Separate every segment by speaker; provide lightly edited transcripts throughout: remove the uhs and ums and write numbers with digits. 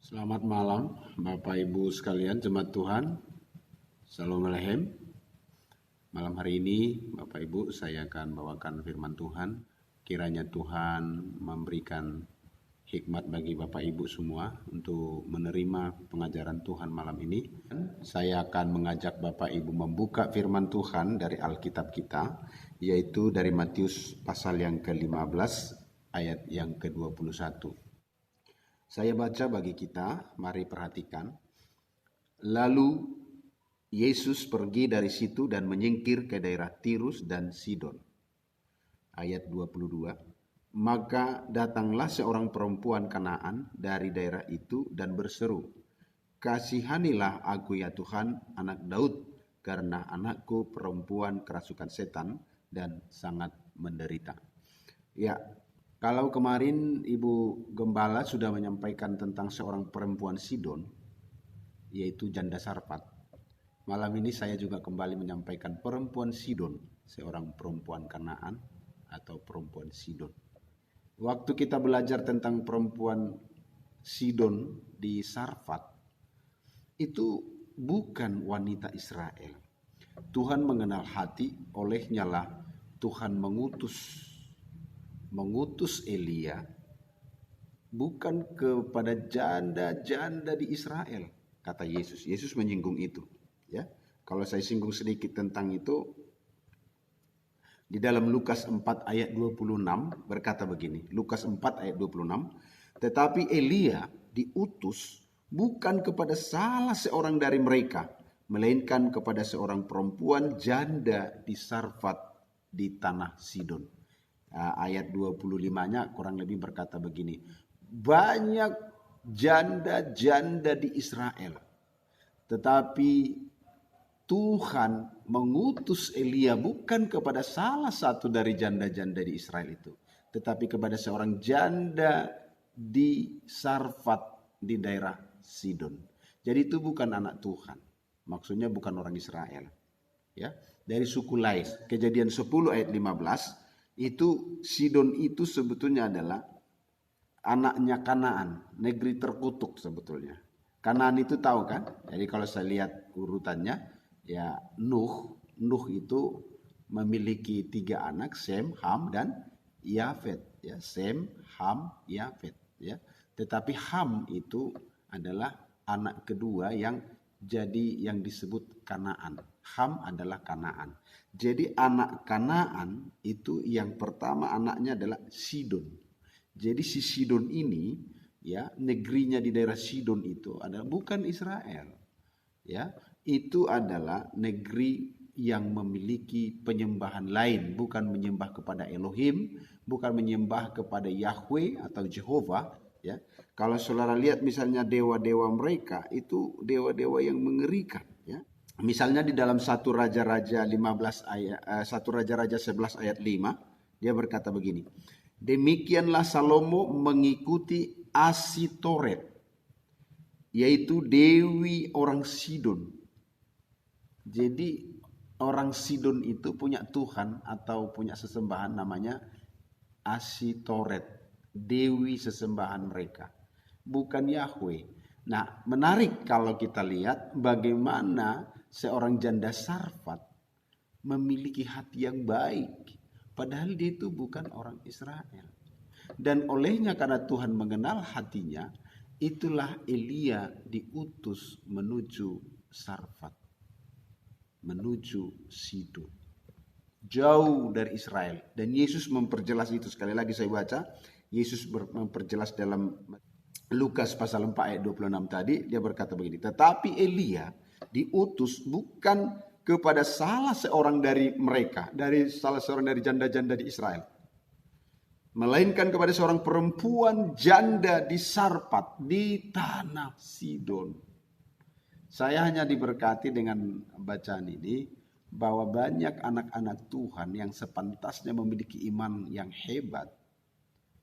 Speaker 1: Selamat malam Bapak Ibu sekalian, jemaat Tuhan. Shalom Aleichem. Malam hari ini Bapak Ibu saya akan bawakan firman Tuhan. Kiranya Tuhan memberikan hikmat bagi Bapak Ibu semua untuk menerima pengajaran Tuhan malam ini. Saya akan mengajak Bapak Ibu membuka firman Tuhan dari Alkitab kita, yaitu dari Matius pasal yang ke-15 ayat yang ke-21. Saya baca bagi kita, mari perhatikan. Lalu Yesus pergi dari situ dan menyingkir ke daerah Tirus dan Sidon. Ayat 22. Maka datanglah seorang perempuan Kanaan dari daerah itu dan berseru, "Kasihanilah aku ya Tuhan, anak Daud, karena anakku perempuan kerasukan setan dan sangat menderita." Ya, kalau kemarin Ibu Gembala sudah menyampaikan tentang seorang perempuan Sidon, yaitu janda Sarfat. Malam ini saya juga kembali menyampaikan perempuan Sidon, seorang perempuan Kanaan atau perempuan Sidon. Waktu kita belajar tentang perempuan Sidon di Sarfat, itu bukan wanita Israel. Tuhan mengenal hati, olehnya lah Tuhan mengutus Elia bukan kepada janda-janda di Israel, kata Yesus. Yesus menyinggung itu, ya. Kalau saya singgung sedikit tentang itu, di dalam Lukas 4 ayat 26 berkata begini. Lukas 4 ayat 26, "Tetapi Elia diutus bukan kepada salah seorang dari mereka, melainkan kepada seorang perempuan janda di Sarfat di tanah Sidon." Ayat 25-nya kurang lebih berkata begini. Banyak janda-janda di Israel, tetapi Tuhan mengutus Elia bukan kepada salah satu dari janda-janda di Israel itu, tetapi kepada seorang janda di Sarfat di daerah Sidon. Jadi itu bukan anak Tuhan. Maksudnya bukan orang Israel. Ya, dari suku lain. Kejadian 10 ayat 15. Itu Sidon itu sebetulnya adalah anaknya Kanaan, negeri terkutuk sebetulnya. Kanaan itu tahu kan? Jadi kalau saya lihat urutannya, ya Nuh itu memiliki 3 anak, Sem, Ham, dan Yafet. Ya, Sem, Ham, Yafet. Ya, tetapi Ham itu adalah anak kedua yang disebut Kanaan. Ham adalah Kanaan. Jadi anak Kanaan itu yang pertama anaknya adalah Sidon. Jadi si Sidon ini, ya, negerinya di daerah Sidon itu adalah bukan Israel. Ya, itu adalah negeri yang memiliki penyembahan lain, bukan menyembah kepada Elohim, bukan menyembah kepada Yahweh atau Jehovah, ya. Kalau saudara lihat misalnya dewa-dewa mereka itu dewa-dewa yang mengerikan, ya. Misalnya di dalam 1 Raja-Raja 11 ayat 5, dia berkata begini. Demikianlah Salomo mengikuti Asitoret, yaitu dewi orang Sidon. Jadi orang Sidon itu punya Tuhan atau punya sesembahan namanya Asitoret, dewi sesembahan mereka, bukan Yahweh. Nah, menarik kalau kita lihat bagaimana seorang janda Sarfat memiliki hati yang baik, padahal dia itu bukan orang Israel. Dan olehnya karena Tuhan mengenal hatinya, itulah Elia diutus menuju Sarfat, menuju Sidon, jauh dari Israel. Dan Yesus memperjelas itu. Sekali lagi saya baca, Yesus memperjelas dalam Lukas pasal 4 ayat 26 tadi. Dia berkata begini, "Tetapi Elia diutus bukan kepada salah seorang dari mereka, dari salah seorang dari janda-janda di Israel, melainkan kepada seorang perempuan janda di Sarfat di tanah Sidon." Saya hanya diberkati dengan bacaan ini bahwa banyak anak-anak Tuhan yang sepantasnya memiliki iman yang hebat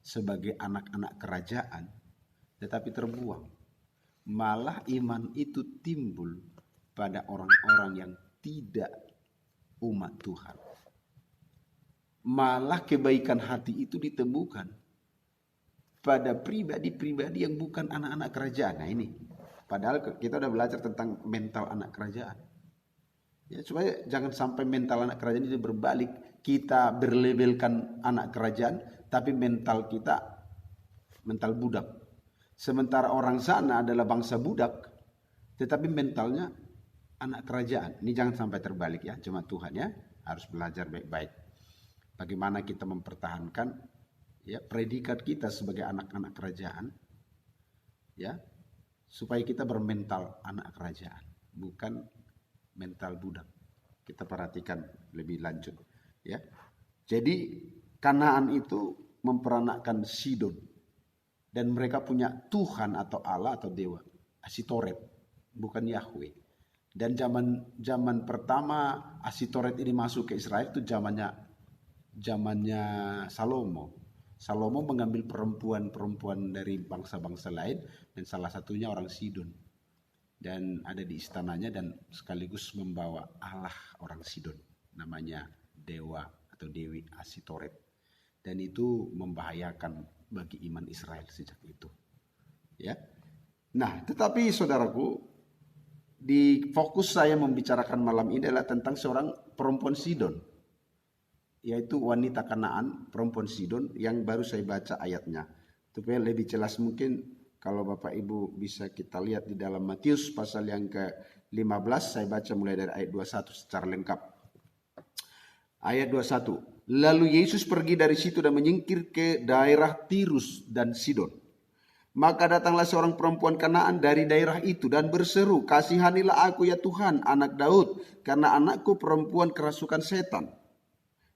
Speaker 1: sebagai anak-anak kerajaan, tetapi terbuang. Malah iman itu timbul pada orang-orang yang tidak umat Tuhan. Malah kebaikan hati itu ditemukan pada pribadi-pribadi yang bukan anak-anak kerajaan. Nah ini, padahal kita udah belajar tentang mental anak kerajaan. Ya, supaya jangan sampai mental anak kerajaan itu berbalik. Kita berlabelkan anak kerajaan, tapi mental kita mental budak. Sementara orang sana adalah bangsa budak, tetapi mentalnya anak kerajaan. Ini jangan sampai terbalik ya, cuma Tuhan ya harus belajar baik-baik. Bagaimana kita mempertahankan ya predikat kita sebagai anak-anak kerajaan, ya, supaya kita bermental anak kerajaan, bukan mental budak. Kita perhatikan lebih lanjut, ya. Jadi Kanaan itu memperanakkan Sidon, dan mereka punya Tuhan atau Allah atau dewa, Asitoret, bukan Yahweh. Dan zaman pertama Asitoret ini masuk ke Israel itu zamannya Salomo. Salomo mengambil perempuan-perempuan dari bangsa-bangsa lain, dan salah satunya orang Sidon. Dan ada di istananya, dan sekaligus membawa Allah orang Sidon, namanya dewa atau dewi Asitoret. Dan itu membahayakan bagi iman Israel sejak itu. Ya. Nah, tetapi saudaraku, di fokus saya membicarakan malam ini adalah tentang seorang perempuan Sidon, yaitu wanita Kanaan, perempuan Sidon, yang baru saya baca ayatnya. Supaya lebih jelas mungkin kalau Bapak Ibu bisa kita lihat di dalam Matius pasal yang ke-15, saya baca mulai dari ayat 21 secara lengkap. Ayat 21. Lalu Yesus pergi dari situ dan menyingkir ke daerah Tirus dan Sidon. Maka datanglah seorang perempuan Kanaan dari daerah itu dan berseru, "Kasihanilah aku ya Tuhan, anak Daud, karena anakku perempuan kerasukan setan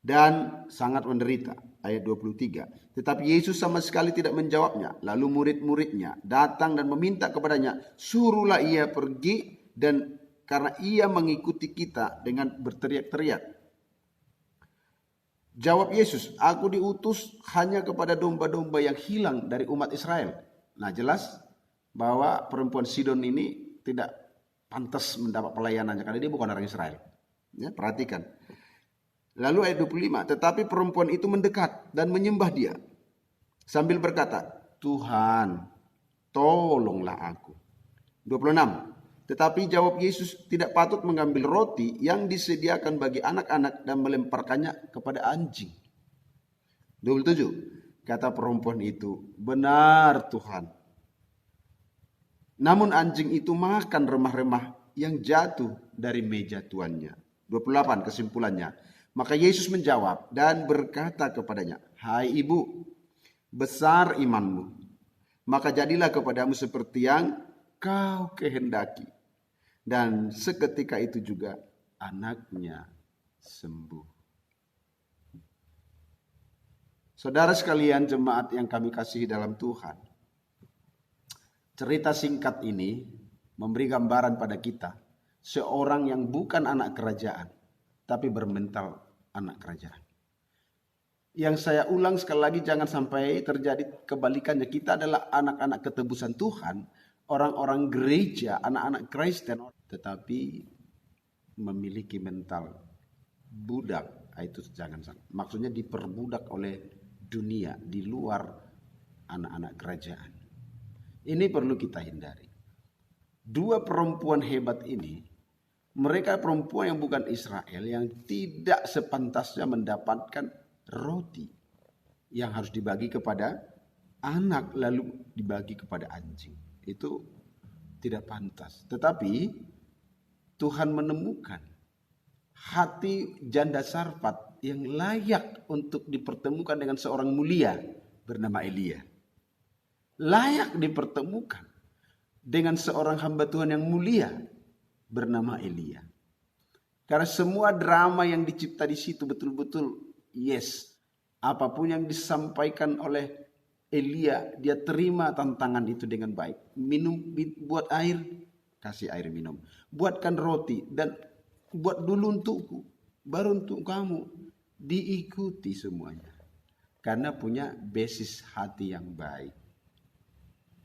Speaker 1: dan sangat menderita." Ayat 23. Tetapi Yesus sama sekali tidak menjawabnya. Lalu murid-muridnya datang dan meminta kepadanya, "Suruhlah ia pergi, dan karena ia mengikuti kita," dengan berteriak-teriak. Jawab Yesus, "Aku diutus hanya kepada domba-domba yang hilang dari umat Israel." Nah, jelas bahwa perempuan Sidon ini tidak pantas mendapat pelayanannya karena dia bukan orang Israel. Ya, perhatikan. Lalu ayat 25, tetapi perempuan itu mendekat dan menyembah dia sambil berkata, "Tuhan, tolonglah aku." 26, tetapi jawab Yesus, "Tidak patut mengambil roti yang disediakan bagi anak-anak dan melemparkannya kepada anjing." 27, kata perempuan itu, "Benar Tuhan. Namun anjing itu makan remah-remah yang jatuh dari meja tuannya." 28, kesimpulannya. Maka Yesus menjawab dan berkata kepadanya, "Hai ibu, besar imanmu. Maka jadilah kepadamu seperti yang kau kehendaki." Dan seketika itu juga anaknya sembuh. Saudara sekalian, jemaat yang kami kasihi dalam Tuhan, cerita singkat ini memberi gambaran pada kita seorang yang bukan anak kerajaan, tapi bermental anak kerajaan. Yang saya ulang sekali lagi, jangan sampai terjadi kebalikannya. Kita adalah anak-anak ketebusan Tuhan, orang-orang gereja, anak-anak Kristen, tetapi memiliki mental budak. Itu jangan sampai. Maksudnya diperbudak oleh dunia di luar anak-anak kerajaan. Ini perlu kita hindari. Dua perempuan hebat ini, mereka perempuan yang bukan Israel, yang tidak sepantasnya mendapatkan roti yang harus dibagi kepada anak lalu dibagi kepada anjing. Itu tidak pantas. Tetapi Tuhan menemukan hati janda Sarfat yang layak untuk dipertemukan dengan seorang mulia bernama Elia. Layak dipertemukan dengan seorang hamba Tuhan yang mulia bernama Elia. Karena semua drama yang dicipta di situ betul-betul yes. Apapun yang disampaikan oleh Elia, dia terima tantangan itu dengan baik. Buat air, kasih air minum. Buatkan roti dan buat dulu untukku, baru untuk kamu. Diikuti semuanya. Karena punya basis hati yang baik.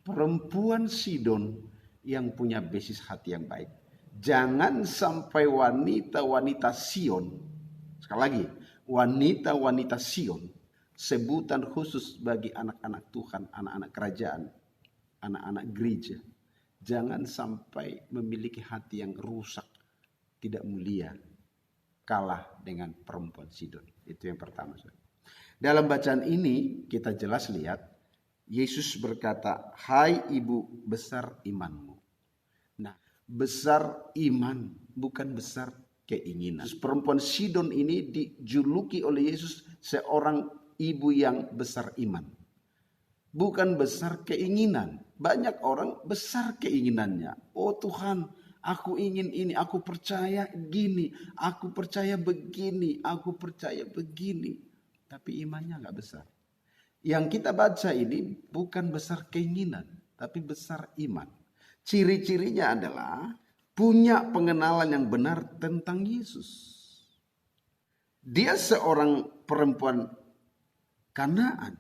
Speaker 1: Perempuan Sidon yang punya basis hati yang baik. Jangan sampai wanita-wanita Sion, sekali lagi, wanita-wanita Sion sebutan khusus bagi anak-anak Tuhan, anak-anak kerajaan, anak-anak gereja. Jangan sampai memiliki hati yang rusak, tidak mulia, kalah dengan perempuan Sidon. Itu yang pertama. Dalam bacaan ini kita jelas lihat Yesus berkata, "Hai ibu, besar imanmu." Nah, besar iman bukan besar keinginan. Perempuan Sidon ini dijuluki oleh Yesus seorang ibu yang besar iman. Bukan besar keinginan. Banyak orang besar keinginannya. Oh Tuhan, aku ingin ini, aku percaya gini, aku percaya begini, aku percaya begini. Tapi imannya gak besar. Yang kita baca ini bukan besar keinginan, tapi besar iman. Ciri-cirinya adalah punya pengenalan yang benar tentang Yesus. Dia seorang perempuan Kanaan.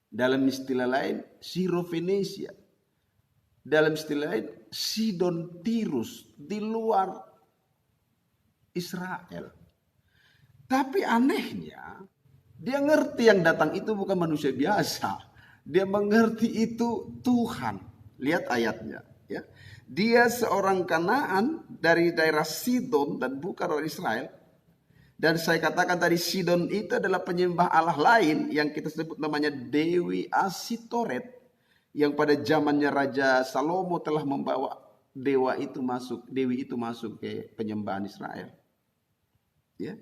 Speaker 1: Dalam istilah lain, Sirofenesia. Dalam istilah lain, Sidon Tirus, di luar Israel. Tapi anehnya, dia ngerti yang datang itu bukan manusia biasa. Dia mengerti itu Tuhan. Lihat ayatnya. Ya. Dia seorang Kanaan dari daerah Sidon dan bukan orang Israel. Dan saya katakan tadi Sidon itu adalah penyembah Allah lain yang kita sebut namanya Dewi Asitoret. Yang pada zamannya Raja Salomo telah membawa dewi itu masuk ke penyembahan Israel. Ya.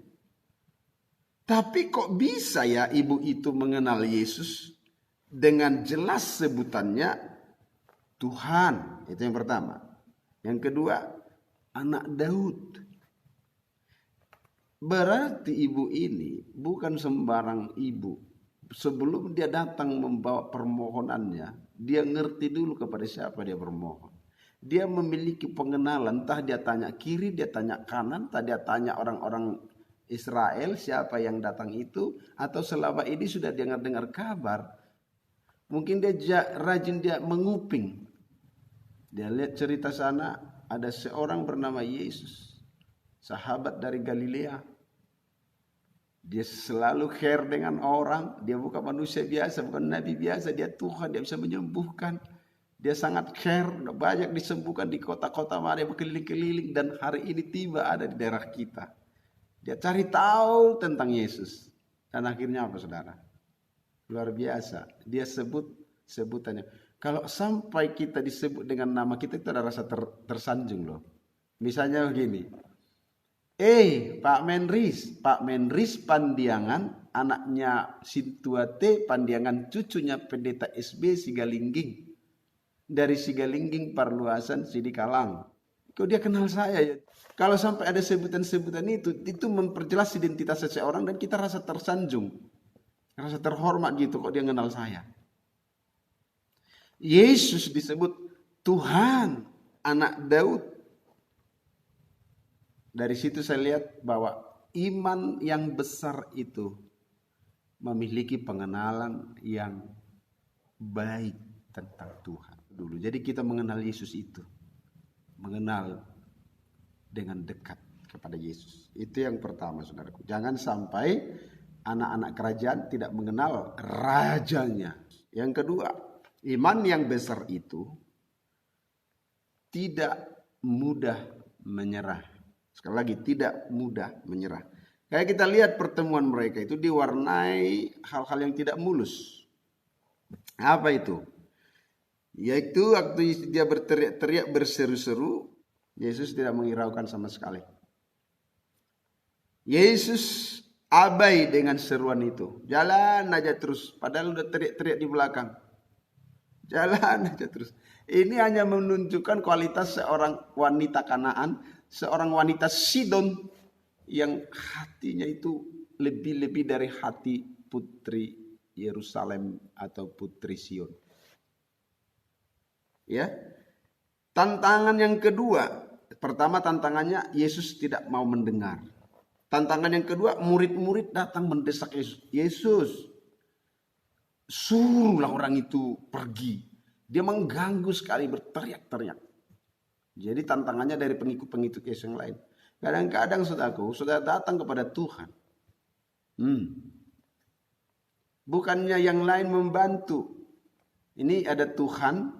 Speaker 1: Tapi kok bisa ya ibu itu mengenal Yesus dengan jelas sebutannya Tuhan. Itu yang pertama. Yang kedua, anak Daud. Berarti ibu ini bukan sembarang ibu. Sebelum dia datang membawa permohonannya, dia ngerti dulu kepada siapa dia bermohon. Dia memiliki pengenalan, entah dia tanya kiri, dia tanya kanan, entah dia tanya orang-orang Israel siapa yang datang itu, atau selama ini sudah dengar kabar. Mungkin dia rajin dia menguping. Dia lihat cerita sana ada seorang bernama Yesus, sahabat dari Galilea. Dia selalu care dengan orang. Dia bukan manusia biasa, bukan nabi biasa. Dia Tuhan, dia bisa menyembuhkan. Dia sangat care, banyak disembuhkan di kota-kota mana, dia berkeliling-keliling. Dan hari ini tiba ada di daerah kita. Dia cari tahu tentang Yesus. Dan akhirnya apa saudara? Luar biasa. Dia sebutannya. Kalau sampai kita disebut dengan nama kita, itu ada rasa tersanjung loh. Misalnya begini. Pak Menris Pandiangan, anaknya Sintuate Pandiangan, cucunya pendeta SB Sigalingging. Dari Sigalingging Parluasan Sidikalang. Kok dia kenal saya ya? Kalau sampai ada sebutan-sebutan itu memperjelas identitas seseorang dan kita rasa tersanjung. Rasa terhormat gitu kok dia kenal saya. Yesus disebut Tuhan, anak Daud. Dari situ saya lihat bahwa iman yang besar itu memiliki pengenalan yang baik tentang Tuhan dulu. Jadi kita mengenal Yesus itu. Mengenal dengan dekat kepada Yesus. Itu yang pertama saudaraku. Jangan sampai anak-anak kerajaan tidak mengenal rajanya. Yang kedua, iman yang besar itu tidak mudah menyerah. Sekali lagi, tidak mudah menyerah. Kayak kita lihat pertemuan mereka itu diwarnai hal-hal yang tidak mulus. Apa itu? Yaitu waktu dia berteriak-teriak berseru-seru, Yesus tidak menghiraukan sama sekali. Yesus abai dengan seruan itu. Jalan aja terus. Padahal udah teriak-teriak di belakang. Jalan aja terus. Ini hanya menunjukkan kualitas seorang wanita Kanaan, seorang wanita Sidon yang hatinya itu lebih-lebih dari hati putri Yerusalem atau putri Sion. Ya. Tantangan yang kedua, pertama tantangannya Yesus tidak mau mendengar. Tantangan yang kedua, murid-murid datang mendesak Yesus. Yesus, suruhlah orang itu pergi. Dia mengganggu sekali, berteriak-teriak. Jadi tantangannya dari pengikut-pengikut Yesus yang lain. Kadang-kadang saudaraku, saudara datang kepada Tuhan. Bukannya yang lain membantu. Ini ada Tuhan,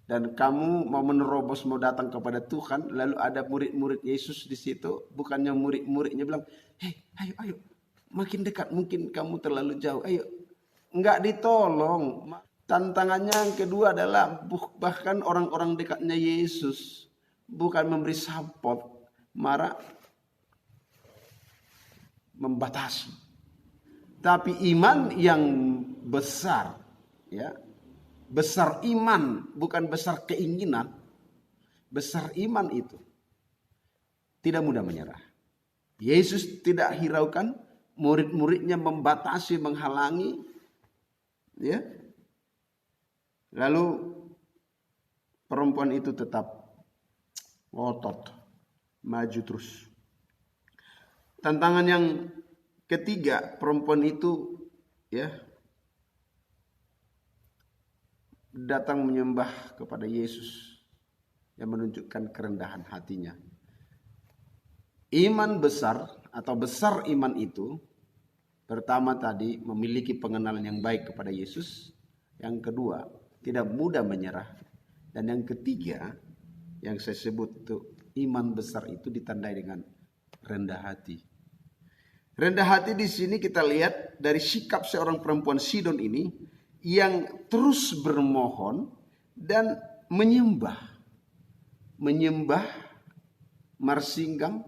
Speaker 1: dan kamu mau menerobos, mau datang kepada Tuhan, lalu ada murid-murid Yesus di situ. Bukannya murid-muridnya bilang, hei, ayo, makin dekat, mungkin kamu terlalu jauh, ayo. Enggak ditolong. Tantangannya yang kedua adalah bahkan orang-orang dekatnya Yesus bukan memberi support, marah, membatasi. Tapi iman yang besar, ya, besar iman, bukan besar keinginan. Besar iman itu tidak mudah menyerah. Yesus tidak hiraukan, murid-muridnya membatasi, menghalangi, ya. Lalu perempuan itu tetap ngotot, maju terus. Tantangan yang ketiga, perempuan itu, ya, datang menyembah kepada Yesus yang menunjukkan kerendahan hatinya. Iman besar atau besar iman itu, pertama tadi memiliki pengenalan yang baik kepada Yesus. Yang kedua, tidak mudah menyerah. Dan yang ketiga, yang saya sebut itu, iman besar itu ditandai dengan rendah hati. Rendah hati di sini kita lihat dari sikap seorang perempuan Sidon ini yang terus bermohon dan menyembah marsinggang.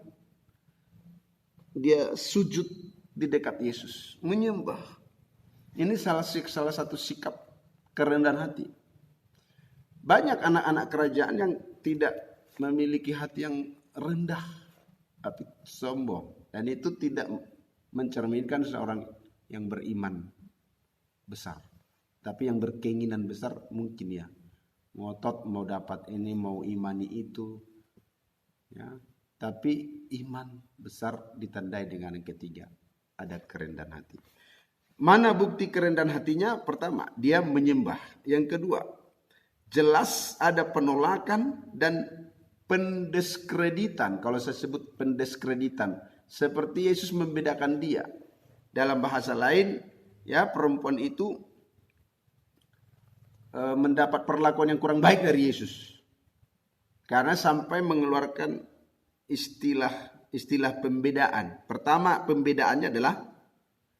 Speaker 1: Dia sujud di dekat Yesus, menyembah. Ini salah satu sikap kerendahan hati. Banyak anak-anak kerajaan yang tidak memiliki hati yang rendah, tapi sombong, dan itu tidak mencerminkan seorang yang beriman besar. Tapi yang berkeinginan besar mungkin, ya, ngotot mau dapat ini, mau imani itu, ya. Tapi iman besar ditandai dengan yang ketiga, ada kerendahan hati. Mana bukti kerendahan hatinya? Pertama, dia menyembah. Yang kedua, jelas ada penolakan dan pendiskreditan. Kalau saya sebut pendiskreditan, seperti Yesus membedakan dia. Dalam bahasa lain, ya, perempuan itu mendapat perlakuan yang kurang baik dari Yesus. Karena sampai mengeluarkan istilah pembedaan. Pertama, pembedaannya adalah,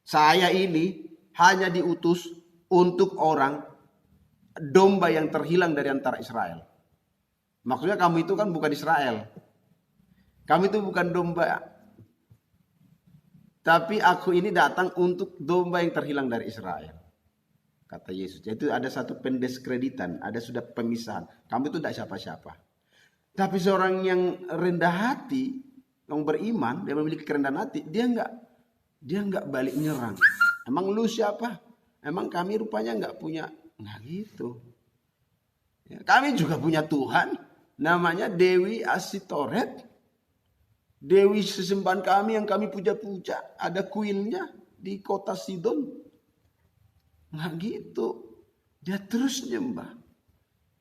Speaker 1: saya ini hanya diutus untuk orang domba yang terhilang dari antara Israel. Maksudnya kamu itu kan bukan Israel. Kamu itu bukan domba. Tapi aku ini datang untuk domba yang terhilang dari Israel. Kata Yesus. Itu ada satu pendiskreditan. Ada sudah pemisahan. Kamu itu tidak siapa-siapa. Tapi seorang yang rendah hati, yang beriman, dia memiliki kerendahan hati, dia enggak balik nyerang. Emang lu siapa? Emang kami rupanya enggak punya, enggak gitu. Ya, kami juga punya Tuhan, namanya Dewi Asitoret, Dewi sesembahan kami yang kami puja-puja, ada kuilnya di kota Sidon. Enggak gitu. Dia terus nyembah.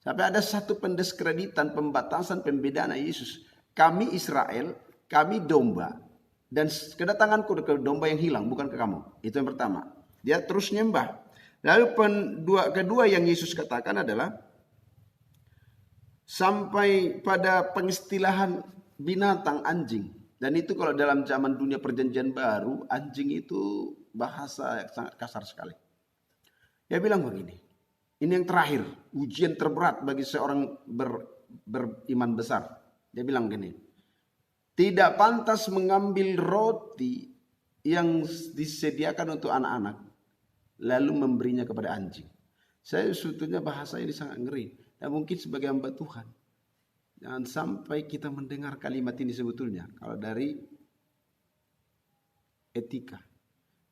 Speaker 1: Sampai ada satu pendiskreditan, pembatasan, pembedaan Yesus. Kami Israel, kami domba. Dan kedatanganku ke domba yang hilang, bukan ke kamu. Itu yang pertama. Dia terus nyembah. Lalu kedua yang Yesus katakan adalah, sampai pada pengistilahan binatang anjing. Dan itu kalau dalam zaman dunia perjanjian baru, anjing itu bahasa sangat kasar sekali. Dia bilang begini. Ini yang terakhir, ujian terberat bagi seorang beriman besar. Dia bilang gini, tidak pantas mengambil roti yang disediakan untuk anak-anak, lalu memberinya kepada anjing. Saya sebetulnya bahasa ini sangat ngeri. Dan mungkin sebagai hamba Tuhan, jangan sampai kita mendengar kalimat ini sebetulnya, kalau dari etika.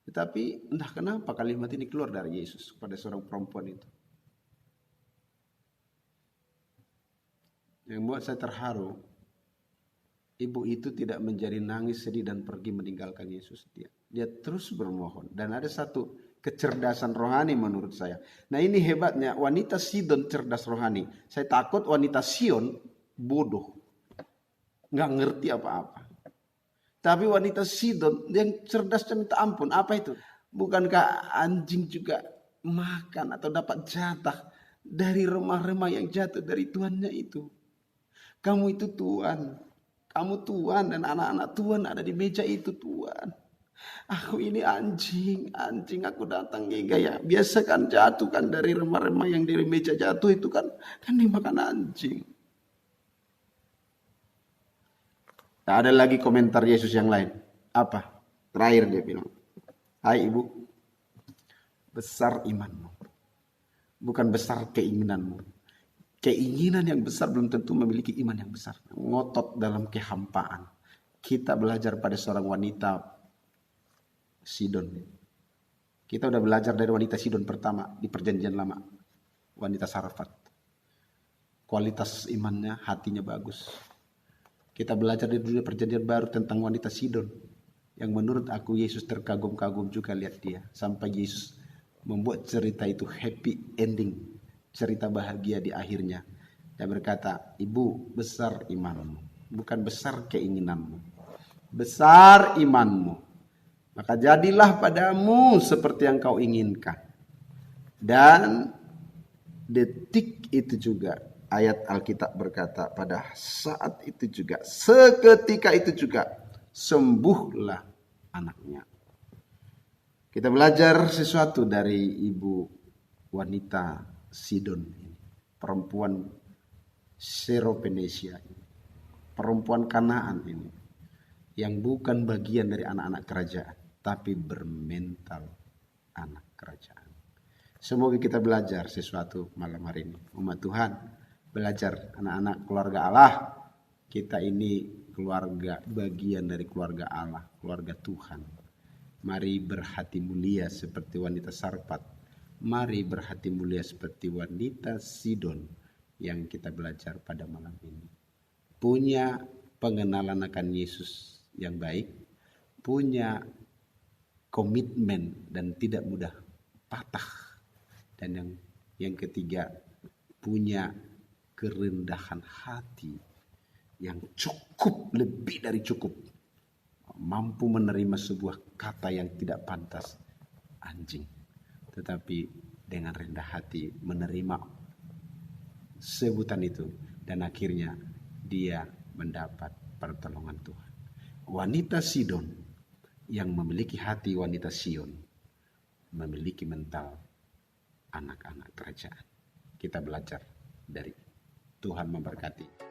Speaker 1: Tetapi entah kenapa kalimat ini keluar dari Yesus kepada seorang perempuan itu. Yang membuat saya terharu, ibu itu tidak menjadi nangis, sedih, dan pergi meninggalkan Yesus. Dia terus bermohon. Dan ada satu kecerdasan rohani menurut saya. Nah ini hebatnya, wanita Sidon cerdas rohani. Saya takut wanita Sion bodoh. Nggak ngerti apa-apa. Tapi wanita Sidon yang cerdas minta ampun. Apa itu? Bukankah anjing juga makan atau dapat jatah dari remah-remah yang jatuh dari tuannya itu? Kamu itu tuan. Kamu tuan dan anak-anak tuan ada di meja itu tuan. Aku ini anjing, anjing aku datang ya. Biasa kan jatuh kan dari remah-remah yang dari meja jatuh itu kan dimakan anjing. Tak ada lagi komentar Yesus yang lain. Apa? Terakhir dia bilang, hai ibu, besar imanmu. Bukan besar keinginanmu. Keinginan yang besar belum tentu memiliki iman yang besar. Ngotot dalam kehampaan. Kita belajar pada seorang wanita Sidon. Kita udah belajar dari wanita Sidon pertama di perjanjian lama. Wanita Sarfat. Kualitas imannya, hatinya bagus. Kita belajar di dunia perjanjian baru tentang wanita Sidon. Yang menurut aku Yesus terkagum-kagum juga lihat dia. Sampai Yesus membuat cerita itu happy ending. Cerita bahagia di akhirnya. Dia berkata, ibu besar imanmu. Bukan besar keinginanmu. Besar imanmu. Maka jadilah padamu seperti yang kau inginkan. Dan detik itu juga ayat Alkitab berkata pada saat itu juga, seketika itu juga sembuhlah anaknya. Kita belajar sesuatu dari ibu wanita Sidon ini, perempuan Seropenesia ini, perempuan Kanaan ini, yang bukan bagian dari anak-anak kerajaan, tapi bermental anak kerajaan. Semoga kita belajar sesuatu malam hari ini. Umat Tuhan, belajar anak-anak keluarga Allah. Kita ini keluarga, bagian dari keluarga Allah, keluarga Tuhan. Mari berhati mulia seperti wanita Sarfat. Mari berhati mulia seperti wanita Sidon yang kita belajar pada malam ini. Punya pengenalan akan Yesus yang baik, punya komitmen dan tidak mudah patah. Dan yang ketiga, punya kerendahan hati yang cukup, lebih dari cukup. Mampu menerima sebuah kata yang tidak pantas, anjing. Tetapi dengan rendah hati menerima sebutan itu. Dan akhirnya dia mendapat pertolongan Tuhan. Wanita Sidon yang memiliki hati wanita Sion memiliki mental anak-anak kerajaan. Kita belajar dari Tuhan memberkati.